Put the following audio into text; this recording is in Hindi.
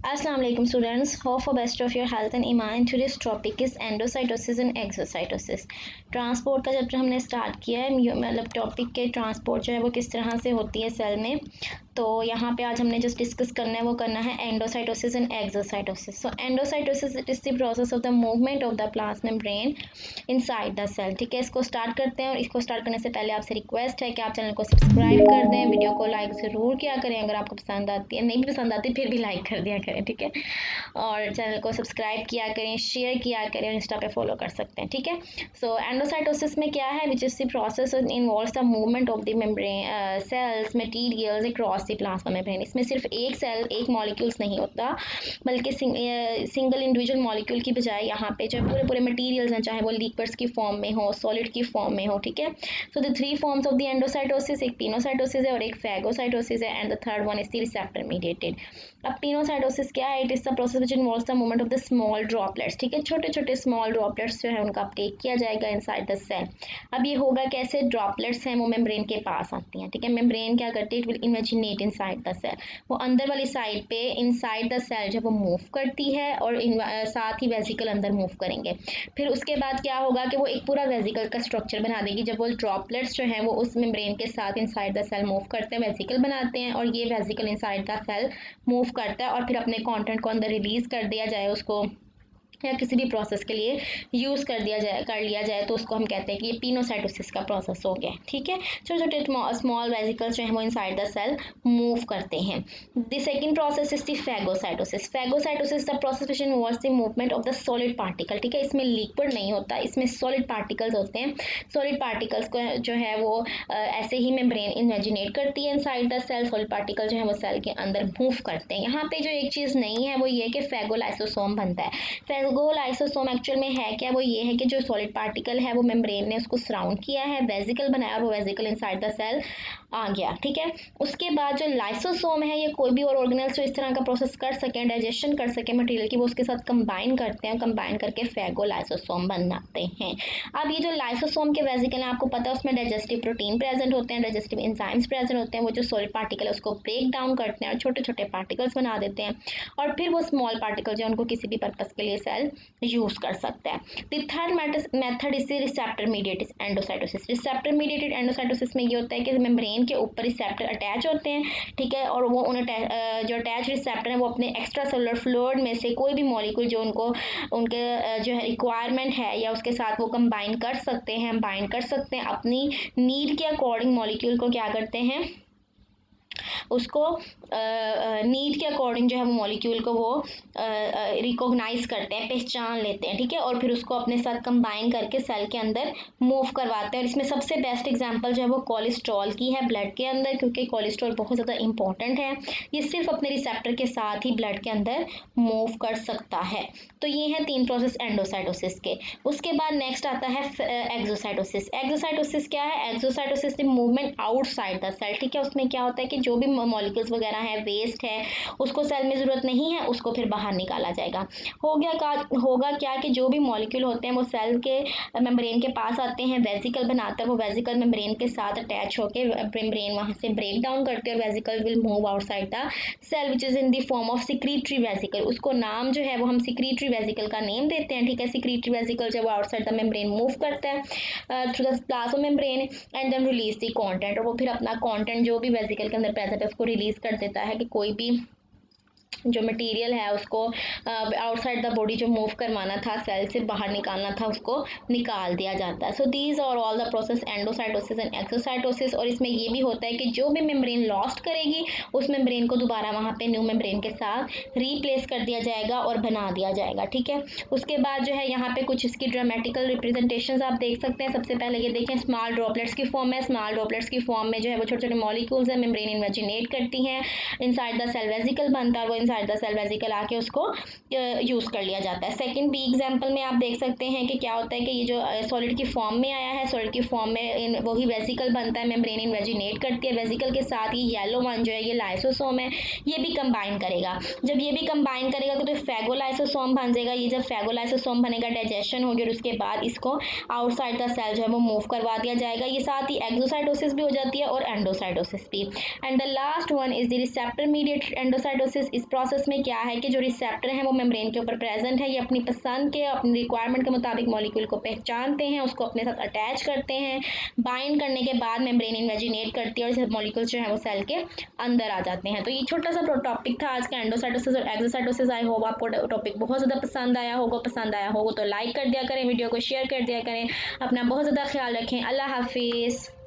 Assalamu alaikum students. Hope for best of your health and iman. Today's topic is endocytosis and exocytosis. Transport का चैप्टर हमने स्टार्ट किया है, मतलब टॉपिक के ट्रांसपोर्ट जो है वो किस तरह से होती है सेल में। तो यहाँ पे आज हमने जस्ट डिस्कस करना है, वो करना है endocytosis and exocytosis. So endocytosis it is the process of the movement of the plasma membrane inside the cell. ठीक है, इसको स्टार्ट करते हैं। और इसको स्टार्ट करने से पहले आपसे रिक्वेस्ट है कि आप चैनल को सब्सक्राइब कर दें, वीडियो को लाइक ज़रूर किया करें अगर आपको पसंद आती है, नहीं भी पसंद आती फिर भी लाइक कर दिया करें। ठीक है, और चैनल को सब्सक्राइब किया करें, शेयर किया करें, इंस्टा पे फॉलो कर सकते हैं। ठीक है, सो एंडोसाइटोसिस में क्या है, which is the process involves the movement of the membrane cells materials across the plasma membrane. इसमें सिर्फ एक सेल एक मॉलिक्यूल्स नहीं होता, बल्कि सिंगल इंडिविजुअल मॉलिक्यूल की बजाय यहाँ पे जो पूरे पूरे मटेरियल्स हैं, चाहे वो लिक्विड्स की फॉर्म में हो, सॉलिड की फॉर्म में हो। ठीक है, so the three forms of the endocytosis, एक पिनोसाइटोसिस है और एक फैगोसाइटोसिस है, and the third one is the receptor mediated. अब पिनोसाइटोसिस क्या है? It is the process which involves the movement of the small droplets. ठीक है, छोटे छोटे स्मॉल ड्रॉपलेट्स जो है उनका अपटेक किया जाएगा इनसाइड द सेल। अब ये होगा कैसे? ड्रॉपलेट्स हैं वो मेम्ब्रेन के पास आती हैं। ठीक है, मेम्ब्रेन क्या करती है? It will imaginate inside the cell. वो अंदर वाली साइड पे इनसाइड द सेल जब वो मूव करती है और साथ ही वेसिकल अंदर मूव करेंगे। फिर उसके बाद क्या होगा कि वो एक पूरा वेसिकल का स्ट्रक्चर बना देगी। जब वो ड्रॉपलेट्स जो हैं वो उस मेम्ब्रेन के साथ इनसाइड द सेल मूव करते हैं, वेसिकल बनाते हैं, और ये vesicle inside the cell move करता है और फिर अपने कंटेंट को अंदर रिलीज कर दिया जाए, उसको या किसी भी प्रोसेस के लिए यूज़ कर लिया जाए तो उसको हम कहते हैं कि ये पिनोसाइटोसिस का प्रोसेस हो गया। ठीक है, छोटे छोटे स्मॉल वेसिकल्स जो है वो इनसाइड द सेल मूव करते हैं। The second process is the phagocytosis. Phagocytosis the process which involves the movement of the solid particle. ठीक है, इसमें लिक्विड नहीं होता, इसमें सॉलिड पार्टिकल्स होते हैं। सॉलिड पार्टिकल्स को जो है वो ऐसे ही मेम्ब्रेन इमेजिनेट करती है inside the cell. Solid particle जो है वो सेल के अंदर मूव करते हैं। यहाँ पे जो एक चीज़ नहीं है वो ये कि फैगोलाइसोसोम बनता है। फैगोलाइसोसोम एक्चुअल में है क्या? वो ये है कि जो सॉलिड पार्टिकल है वो मेम्ब्रेन ने उसको सराउंड किया है, वेसिकल बनाया, और वो वेसिकल इनसाइड द सेल आ गया। ठीक है, उसके बाद जो लाइसोसोम है, ये कोई भी और ऑर्गेनेल्स जो इस तरह का प्रोसेस कर सकें, डाइजेशन कर सकें मटेरियल की, वो उसके साथ कंबाइन करते हैं, कंबाइन करके फैगोलाइसोसोम बनाते हैं। अब ये जो लाइसोसोम के वेसिकल हैं, आपको पता है उसमें डाइजेस्टिव प्रोटीन प्रेजेंट होते हैं, डाइजेस्टिव एंजाइम्स प्रेजेंट होते हैं। वो जो सॉलिड पार्टिकल है उसको ब्रेक डाउन करते हैं और छोटे छोटे पार्टिकल्स बना देते हैं, और फिर वो स्मॉल पार्टिकल जो है उनको किसी भी पर्पज़ के लिए सेल यूज कर सकता है। The third method is receptor mediated endocytosis. Receptor mediated endocytosis में ये होता है कि मेम्ब्रेन के ऊपर रिसेप्टर अटैच होते हैं। ठीक है, और वो उन जो अटैच रिसेप्टर हैं वो अपने एक्स्ट्रा सेलुलर फ्लूइड में से कोई भी मॉलिक्यूल जो उनको उनके जो है रिक्वायरमेंट है या उसके साथ वो कंबाइन कर सकते हैं, बाइंड कर सकते हैं, अपनी नीड के अकॉर्डिंग मॉलिक्यूल को क्या करते हैं, उसको नीड के अकॉर्डिंग जो है वो मॉलिक्यूल को वो रिकॉग्नाइज करते हैं, पहचान लेते हैं। ठीक है, और फिर उसको अपने साथ कंबाइन करके सेल के अंदर मूव करवाते हैं। और इसमें सबसे बेस्ट एग्जांपल जो है वो कोलेस्ट्रॉल की है ब्लड के अंदर, क्योंकि कोलेस्ट्रॉल बहुत ज़्यादा इंपॉर्टेंट है। ये सिर्फ अपने रिसेप्टर के साथ ही ब्लड के अंदर मूव कर सकता है। तो ये है तीन प्रोसेस एंडोसाइटोसिस के। उसके बाद नेक्स्ट आता है एक्सोसाइटोसिस। एक्सोसाइटोसिस क्या है? Exocytosis the movement outside the cell. ठीक है, उसमें क्या होता है कि जो भी मॉलिक्यूल्स वगैरह है, वेस्ट है, उसको सेल में ज़रूरत नहीं है, उसको फिर बाहर निकाला जाएगा। होगा क्या कि जो भी मॉलिक्यूल होते हैं वो सेल के मेम्ब्रेन के पास आते हैं, वेसिकल बनाता है, वो वेसिकल मेम्ब्रेन के साथ अटैच होकर मेम्ब्रेन वहाँ से ब्रेक डाउन करते हैं और vesicle will move outside the cell which is in the form of secretory vesicle. उसको नाम जो है वो हम सिक्रीटरी वेसिकल का नेम देते हैं। ठीक है, सिक्रीटरी वेसिकल जब आउटसाइड द मेम्ब्रेन मूव करता है through the plasma membrane and then release the content, और वो फिर अपना कंटेंट जो भी वेसिकल के अंदर प्रेजेंट है उसको रिलीज कर देता है कि कोई भी जो मटेरियल है उसको आउटसाइड द बॉडी जो मूव करवाना था, सेल से बाहर निकालना था, उसको निकाल दिया जाता है। So these are all the process endocytosis and exocytosis. और इसमें ये भी होता है कि जो भी मेम्ब्रेन लॉस्ट करेगी उस मेम्ब्रेन को दोबारा वहाँ पे न्यू मेम्ब्रेन के साथ रीप्लेस कर दिया जाएगा और बना दिया जाएगा। ठीक है, उसके बाद जो है यहाँ पे कुछ इसकी ड्रामेटिकल रिप्रेजेंटेशन आप देख सकते हैं। सबसे पहले ये देखें, स्मॉल ड्रॉपलेट्स की फॉर्म है। स्मॉल ड्रॉपलेट्स की फॉर्म में जो है वो छोटे छोटे मॉलिक्यूल्स है, मेम्ब्रेन इमेजिनेट करती हैं, इनसाइड द सेल वेसिकल बनता है, वो इनसाइड द सेल वेसिकल आके उसको यूज़ कर लिया जाता है। सेकंड बी एग्जांपल में आप देख सकते हैं कि क्या होता है कि ये जो सॉलिड की फॉर्म में आया है, सॉलिड की फॉर्म में वही वेसिकल बनता है, मेम्ब्रेन इन्वेजिनेट करती है, वेसिकल के साथ ही येलो वन जो है ये लाइसोसोम है, ये भी कंबाइन करेगा। जब ये भी कंबाइन करेगा तो फैगोलाइसोसोम बन जाएगा। ये जब फैगोलाइसोसोम बनेगा, डाइजेशन होगी और उसके बाद इसको आउटसाइड द सेल जो है वो मूव करवा दिया जाएगा। ये साथ ही एक्सोसाइटोसिस भी हो जाती है और एंडोसाइटोसिस भी। And the last one is the receptor mediated endocytosis. इस प्रोसेस में क्या है कि जो रिसेप्टर हैं वो मेम्ब्रेन के ऊपर प्रेजेंट है, ये अपनी पसंद के अपनी रिक्वायरमेंट के मुताबिक मॉलिक्यूल को पहचानते हैं, उसको अपने साथ अटैच करते हैं, बाइंड करने के बाद मेम्ब्रेन इन्वेजिनेट करती है और मॉलिक्यूल जो है वो सेल के अंदर आ जाते हैं। तो ये छोटा सा टॉपिक था आज का एंडोसाइटोसिस और एक्सोसाइटोसिस। आई होप आपको टॉपिक बहुत ज़्यादा पसंद आया होगा तो लाइक कर दिया करें, वीडियो को शेयर कर दिया करें। अपना बहुत ज़्यादा ख्याल रखें। अल्लाह हाफिज़।